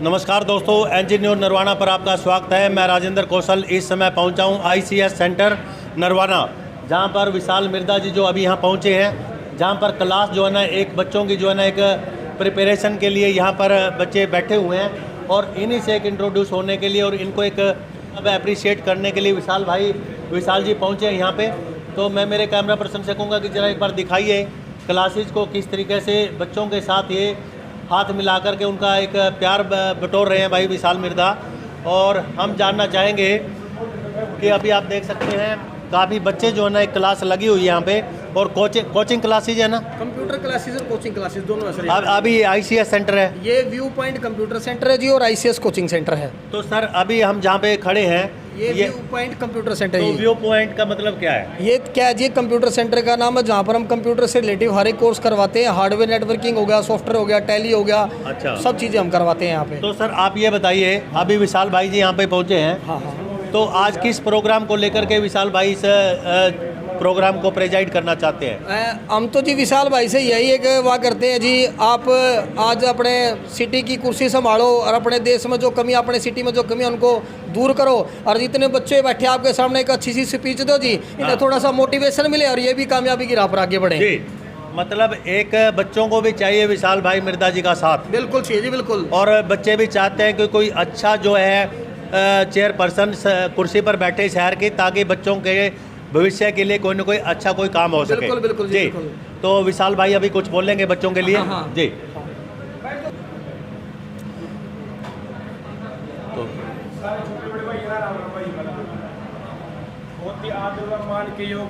नमस्कार दोस्तों, NG news Narwana पर आपका स्वागत है। मैं राजेंद्र कौशल इस समय पहुंचा हूं ICS सेंटर नरवाना, जहां पर विशाल मिर्दा जी जो अभी यहां पहुंचे हैं, जहां पर क्लास जो है ना एक बच्चों की जो है ना एक प्रिपरेशन के लिए यहां पर बच्चे बैठे हुए हैं और इन्हीं से एक इंट्रोड्यूस होने के लिए और इनको एक अप्रिशिएट करने के लिए विशाल जी पहुँचे हैं यहाँ पर। तो मैं मेरे कैमरा पर्सन से कहूँगा कि ज़रा एक बार दिखाइए क्लासेज को, किस तरीके से बच्चों के साथ ये हाथ मिलाकर के उनका एक प्यार बटोर रहे हैं भाई विशाल मिर्दा। और हम जानना चाहेंगे कि अभी आप देख सकते हैं काफ़ी बच्चे जो है ना एक क्लास लगी हुई है यहाँ पे, और कोचिंग क्लासेज है ना, कंप्यूटर क्लासेज और कोचिंग क्लासेज दोनों है सर। अभी ICS सेंटर है, ये व्यू पॉइंट कंप्यूटर सेंटर है जी और ICS कोचिंग सेंटर है। तो सर अभी हम जहाँ पे खड़े हैं ये व्यू पॉइंट कंप्यूटर सेंटर तो है। व्यू पॉइंट का मतलब क्या है? ये क्या है जी, कंप्यूटर सेंटर का नाम है जहाँ पर हम कंप्यूटर से रिलेटिव हर एक कोर्स करवाते हैं। हार्डवेयर नेटवर्किंग हो गया, सॉफ्टवेयर हो गया, टैली हो गया, अच्छा, सब चीज़ें हम करवाते हैं यहाँ पे। तो सर आप ये बताइए, अभी विशाल भाई जी यहाँ पे पहुँचे हैं, हाँ हाँ, तो आज किस प्रोग्राम को लेकर के विशाल भाई इस प्रोग्राम को प्रेजाइड करना चाहते हैं? हम तो जी विशाल भाई से यही एक वाह करते हैं जी, आप आज अपने सिटी की कुर्सी संभालो और अपने देश में जो कमी, अपने सिटी में जो कमी है उनको दूर करो, और जितने बच्चे बैठे आपके सामने एक अच्छी सी स्पीच दो जी, इन्हें थोड़ा सा मोटिवेशन मिले और ये भी कामयाबी की राह पर आगे बढ़े जी। मतलब एक बच्चों को भी चाहिए विशाल भाई मिर्दा जी का साथ, बिल्कुल चाहिए जी, बिल्कुल। और बच्चे भी चाहते हैं कि कोई अच्छा जो है चेयरपर्सन कुर्सी पर बैठे शहर की, ताकि बच्चों के भविष्य के लिए कोई ना कोई अच्छा कोई काम हो सके। बिल्कुल बिल्कुल जी, बिल्कुल। तो विशाल भाई अभी कुछ बोलेंगे बच्चों के लिए। हाँ। जी, तो बहुत ही आदर मान के योग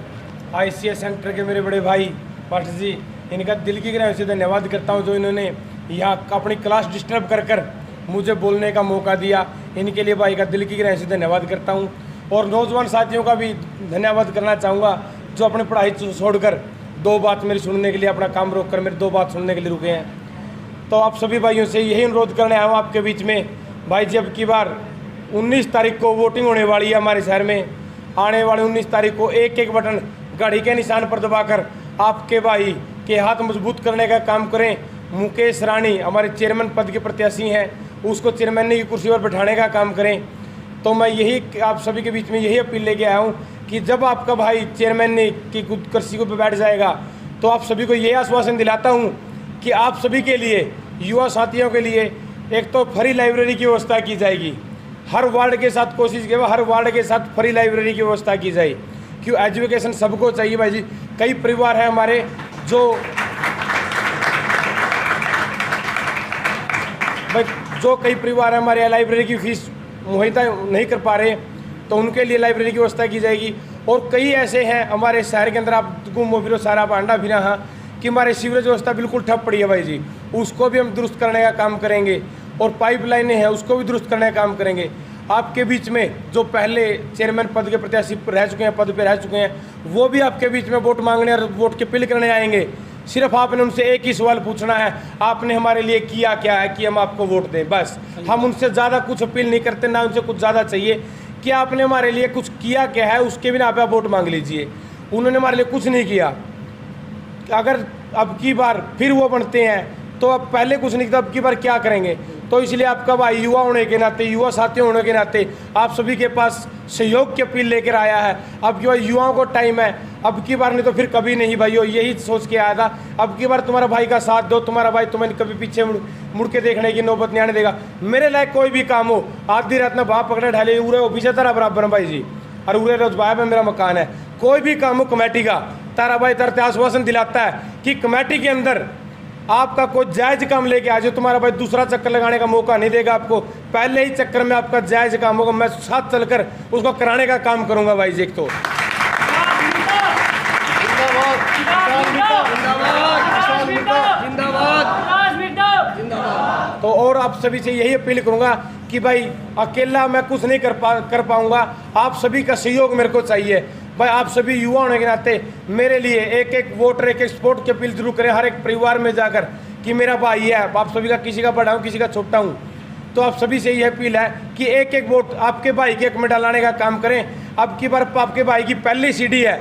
ICS सेंटर के मेरे बड़े भाई पाठ जी, इनका दिल की गहराई से धन्यवाद करता हूँ जो इन्होंने यहाँ अपनी क्लास डिस्टर्ब कर मुझे बोलने का मौका दिया। इनके लिए भाई का दिल की गहराई से धन्यवाद करता हूँ, और नौजवान साथियों का भी धन्यवाद करना चाहूँगा जो अपनी पढ़ाई छोड़कर दो बात मेरी सुनने के लिए, अपना काम रोक कर मेरी दो बात सुनने के लिए रुके हैं। तो आप सभी भाइयों से यही अनुरोध करने आया हूँ आपके बीच में, भाई जी अब की बार 19 तारीख को वोटिंग होने वाली है हमारे शहर में। आने वाले 19 तारीख को एक एक बटन घड़ी के निशान पर दबाकर आपके भाई के हाथ मजबूत करने का काम करें। मुकेश रानी हमारे चेयरमैन पद के प्रत्याशी हैं, उसको चेयरमैन की कुर्सी पर बैठाने का काम करें। तो मैं यही आप सभी के बीच में यही अपील लेके आया हूँ कि जब आपका भाई चेयरमैन की कुर्सी को बैठ जाएगा तो आप सभी को यही आश्वासन दिलाता हूँ कि आप सभी के लिए, युवा साथियों के लिए एक तो फ्री लाइब्रेरी की व्यवस्था की जाएगी। हर वार्ड के साथ कोशिश की, हर वार्ड के साथ फ्री लाइब्रेरी की व्यवस्था की जाए, क्यों एजुकेशन सबको चाहिए भाई जी। कई परिवार हैं हमारे जो कई परिवार है हमारे लाइब्रेरी की फीस मुहैया नहीं कर पा रहे, तो उनके लिए लाइब्रेरी की व्यवस्था की जाएगी। और कई ऐसे हैं हमारे शहर के अंदर, आप घूमो फिरो सारा आप अंडा फिरा, हाँ, कि हमारे सीवरेज व्यवस्था बिल्कुल ठप पड़ी है भाई जी, उसको भी हम दुरुस्त करने का काम करेंगे। और पाइपलाइनें हैं उसको भी दुरुस्त करने का काम करेंगे। आपके बीच में जो पहले चेयरमैन पद के प्रत्याशी रह चुके हैं, पद पे रह चुके हैं, वो भी आपके बीच में वोट मांगने और वोट की अपील करने आएंगे। सिर्फ आपने उनसे एक ही सवाल पूछना है, आपने हमारे लिए किया क्या है कि हम आपको वोट दें। बस हम उनसे ज़्यादा कुछ अपील नहीं करते, ना उनसे कुछ ज़्यादा चाहिए कि आपने हमारे लिए कुछ किया क्या है, उसके बिना आप वोट मांग लीजिए। उन्होंने हमारे लिए कुछ नहीं किया। अगर अब की बार फिर वो बनते हैं तो अब पहले कुछ नहीं किया, अब की बार क्या करेंगे। तो इसलिए आपका भाई युवा होने के नाते, युवा साथी होने के नाते आप सभी के पास सहयोग की अपील लेकर आया है। अब की बार युवाओं को टाइम है, अब की बार नहीं तो फिर कभी नहीं भाइयों, यही सोच के आया था। अब की बार तुम्हारा भाई का साथ दो, तुम्हारा भाई तुम्हें कभी पीछे मुड़ के देखने की नौबत नहीं आने देगा। मेरे लायक कोई भी काम हो, आधी रात में भाप पकड़े ढाले उरे ऑफिस है तारा बराबर भाई जी, और उरे रोज भाई में मेरा मकान है। कोई भी काम हो कमेटी का, तारा भाई तरते आश्वासन दिलाता है कि कमेटी के अंदर आपका कोई जायज काम लेके आ जाओ, तुम्हारा भाई दूसरा चक्कर लगाने का मौका नहीं देगा आपको। पहले ही चक्कर में आपका जायज काम होगा, मैं साथ चलकर उसको कराने का काम करूंगा भाई जी। एक तो तो और आप सभी से यही अपील करूंगा कि भाई अकेला मैं कुछ नहीं कर पाऊंगा, आप सभी का सहयोग मेरे को चाहिए। भाई आप सभी युवा होने के नाते मेरे लिए एक एक वोटर, एक एक सपोर्ट की अपील जरूर करें हर एक परिवार में जाकर कि मेरा भाई है। आप सभी का, किसी का बड़ा हूँ किसी का छोटा हूँ, तो आप सभी से यह अपील है कि एक एक वोट आपके भाई के हक में डालने का काम करें। अब की बार आपके भाई की पहली सीढ़ी है,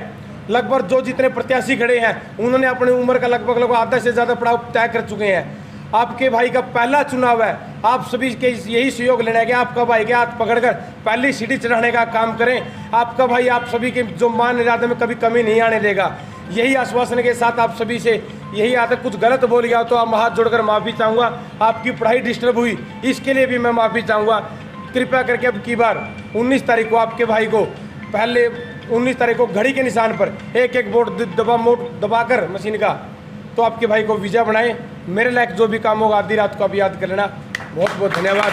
लगभग जो जितने प्रत्याशी खड़े हैं उन्होंने अपनी उम्र का लगभग आधा से ज़्यादा पड़ाव तय कर चुके हैं। आपके भाई का पहला चुनाव है, आप सभी के यही सहयोग लेना है कि आपका भाई के हाथ पकड़कर पहली सीढ़ी चढ़ाने का काम करें। आपका भाई आप सभी के जो मान इरादे में कभी कमी नहीं आने देगा। यही आश्वासन के साथ आप सभी से यही आता, कुछ गलत बोल गया तो आप हाथ जोड़कर माफ़ी चाहूँगा। आपकी पढ़ाई डिस्टर्ब हुई इसके लिए भी मैं माफ़ी चाहूँगा। कृपया करके अब की बार 19 तारीख को आपके भाई को पहले 19 तारीख को घड़ी के निशान पर एक एक वोट दबाकर मशीन का, तो आपके भाई को विजय बनाएं। मेरे लायक जो भी काम होगा आधी रात को आप याद कर लेना। बहुत बहुत धन्यवाद।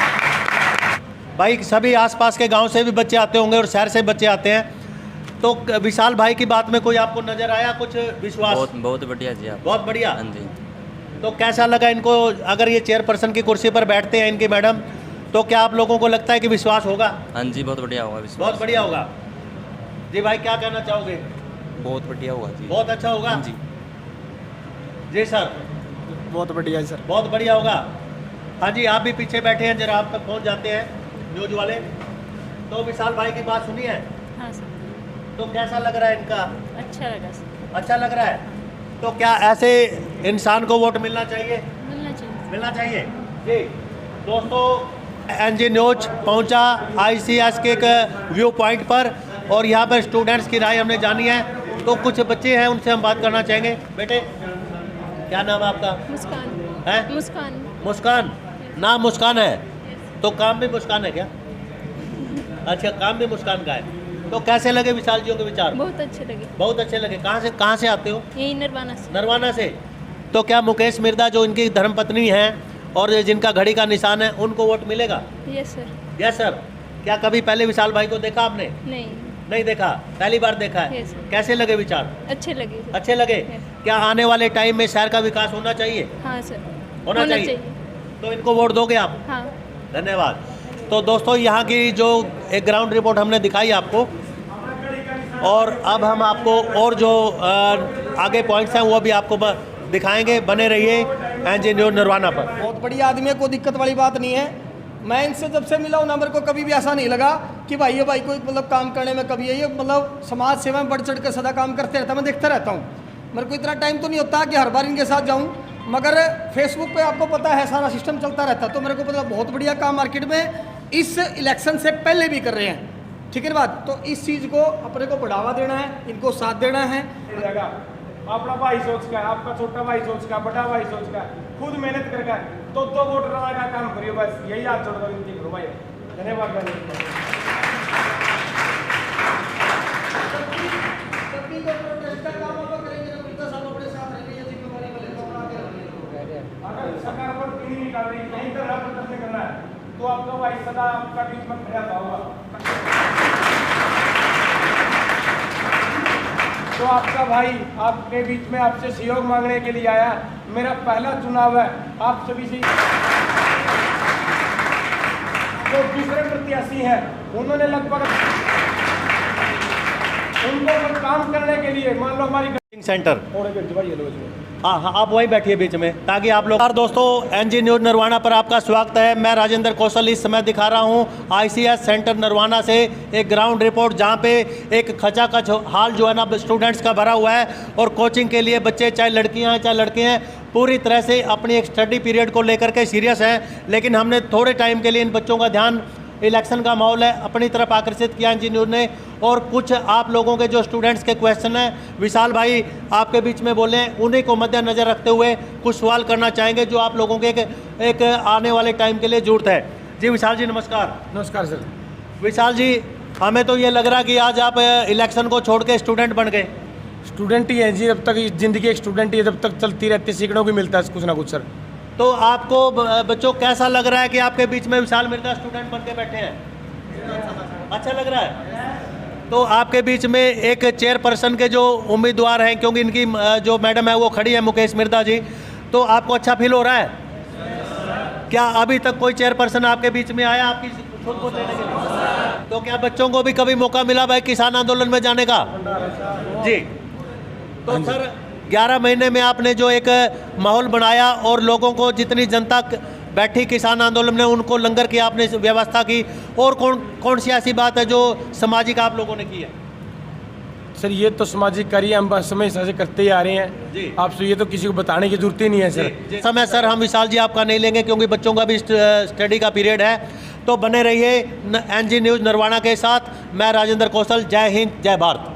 भाई सभी आसपास के गांव से भी बच्चे आते होंगे और शहर से बच्चे आते हैं, तो विशाल भाई की बात में कोई आपको नजर आया कुछ विश्वास? बहुत बढ़िया जी। आप बहुत बढ़िया। हाँ जी। तो कैसा लगा इनको, अगर ये चेयरपर्सन की कुर्सी पर बैठते हैं इनकी मैडम, तो क्या आप लोगों को लगता है कि विश्वास होगा? हाँ जी, बहुत बढ़िया होगा विश्वास। बहुत बढ़िया होगा। जी भाई क्या कहना चाहोगे? बहुत बढ़िया होगा जी। बहुत अच्छा होगा। हाँ जी। जी सर। बहुत बढ़िया सर। बहुत बढ़िया होगा। हाँ जी, आप भी पीछे बैठे हैं, जरा आप तक पहुंच जाते हैं न्यूज वाले। तो विशाल भाई की बात सुनी है? हाँ सर। तो कैसा लग रहा है इनका? अच्छा लगा सर। अच्छा लग रहा है। तो क्या ऐसे इंसान को वोट मिलना चाहिए? मिलना चाहिए। मिलना चाहिए जी। दोस्तों, एनजी न्यूज पहुंचा ICS के एक व्यू पॉइंट पर और यहाँ पर स्टूडेंट्स की राय हमने जानी है। तो कुछ बच्चे हैं, उनसे हम बात करना चाहेंगे। बेटे क्या नाम है आपका? मुस्कान। है मुस्कान। मुस्कान। नाम मुस्कान है, तो काम भी मुस्कान है क्या? अच्छा, काम भी मुस्कान का है। तो कैसे लगे विशाल जी के विचार? बहुत अच्छे लगे। बहुत अच्छे लगे। कहाँ से आते हो? यही नरवाना से। नरवाना से। तो क्या मुकेश मिर्दा जो इनकी धर्मपत्नी हैं और जिनका घड़ी का निशान है, उनको वोट मिलेगा? Yes sir. Yes sir. क्या कभी पहले विशाल भाई को देखा आपने? नहीं। नहीं देखा, पहली बार देखा है। Yes, sir. कैसे लगे विचार? अच्छे लगे सर। अच्छे लगे। Yes. क्या आने वाले टाइम में शहर का विकास होना चाहिए? हाँ सर। होना चाहिए। तो इनको वोट दोगे आप? हाँ। धन्यवाद। तो दोस्तों, यहाँ की जो एक ग्राउंड रिपोर्ट हमने दिखाई आपको, और अब हम आपको और जो आगे पॉइंट्स हैं वो भी आपको दिखाएंगे। बने रहिए एनजी न्यूज नरवाना पर। बहुत बढ़िया आदमी है, कोई दिक्कत वाली बात नहीं है। मैं इनसे जब से मिला हूँ ना, मेरे को कभी भी ऐसा नहीं लगा कि भाई ये भाई कोई मतलब काम करने में कभी ये मतलब समाज सेवा में बढ़ चढ़ कर सदा काम करते रहता। मैं देखता रहता हूँ, मेरे को इतना टाइम तो नहीं होता कि हर बार इनके साथ जाऊँ, मगर फेसबुक पे आपको पता है सारा सिस्टम चलता रहता। तो मेरे को पता बहुत बढ़िया काम मार्केट में इस इलेक्शन से पहले भी कर रहे हैं। ठीक है बात। तो इस चीज़ को अपने को बढ़ावा देना है, इनको साथ देना है। अपना भाई सोच का, आपका छोटा भाई सोच का, बड़ा भाई सोच का, खुद मेहनत करके तो वोट लगाने का काम करिए। बस यही हाथ जोड़कर विनती करो भाई। धन्यवाद भाई। अगर सरकार पर क्यों नहीं निकाल रही, कहीं पर प्रदर्शन करना है, तो आपका भाई सदा आपका बीच में खड़ा होगा। तो आपका भाई आपके बीच में आपसे सहयोग मांगने के लिए आया। मेरा पहला चुनाव है। आप सभी से जो दूसरे प्रत्याशी हैं, उन्होंने लगभग उनको काम करने के लिए, मान लो हमारी सेंटर। हाँ हाँ, आप वहीं बैठिए बीच में, ताकि आप लोग। दोस्तों, एनजी न्यूज नरवाना पर आपका स्वागत है। मैं राजेंद्र कौशल इस समय दिखा रहा हूँ ICS सेंटर नरवाना से एक ग्राउंड रिपोर्ट, जहाँ पे एक खचाखच हाल जो है ना स्टूडेंट्स का भरा हुआ है। और कोचिंग के लिए बच्चे, चाहे लड़कियाँ हैं चाहे लड़के हैं, पूरी तरह से अपनी एक स्टडी पीरियड को लेकर के सीरियस हैं। लेकिन हमने थोड़े टाइम के लिए इन बच्चों का ध्यान, इलेक्शन का माहौल है, अपनी तरफ आकर्षित किया एनजी न्यूज ने। और कुछ आप लोगों के जो स्टूडेंट्स के क्वेश्चन हैं, विशाल भाई आपके बीच में बोले हैं, उन्हीं को मद्देनजर रखते हुए कुछ सवाल करना चाहेंगे जो आप लोगों के एक आने वाले टाइम के लिए जरूरत है। जी विशाल जी नमस्कार। नमस्कार सर। विशाल जी, हमें तो ये लग रहा कि आज आप इलेक्शन को छोड़ के स्टूडेंट बन गए। स्टूडेंट ही है जी, जब तक ज़िंदगी एक स्टूडेंट ही है, जब तक चलती रहती, सीखने को भी मिलता है कुछ ना कुछ सर। तो आपको बच्चों कैसा लग रहा है कि आपके बीच में विशाल मिर्जा स्टूडेंट बन के बैठे हैं? अच्छा लग रहा है। तो आपके बीच में एक चेयरपर्सन के जो उम्मीदवार हैं, क्योंकि इनकी जो मैडम है वो खड़ी है मुकेश मिर्दा जी, तो आपको अच्छा फील हो रहा है? क्या अभी तक कोई चेयरपर्सन आपके बीच में आया आपकी खुद को लेने के लिए? तो क्या बच्चों को भी कभी मौका मिला भाई किसान आंदोलन में जाने का? जी। तो सर 11 महीने में आपने जो एक माहौल बनाया और लोगों को, जितनी जनता बैठी किसान आंदोलन में, उनको लंगर की आपने व्यवस्था की, और कौन सी ऐसी बात है जो सामाजिक आप लोगों ने की है? सर ये तो सामाजिक कार्य हम समय से करते ही आ रहे जी। हैं, आपसे ये तो किसी को बताने की जरूरत ही नहीं है सर। समय सर हम विशाल जी आपका नहीं लेंगे क्योंकि बच्चों का भी स्टडी का पीरियड है, तो बने रहिए NG न्यूज़ नरवाना के साथ। मैं राजेंद्र कौशल, जय हिंद जय भारत।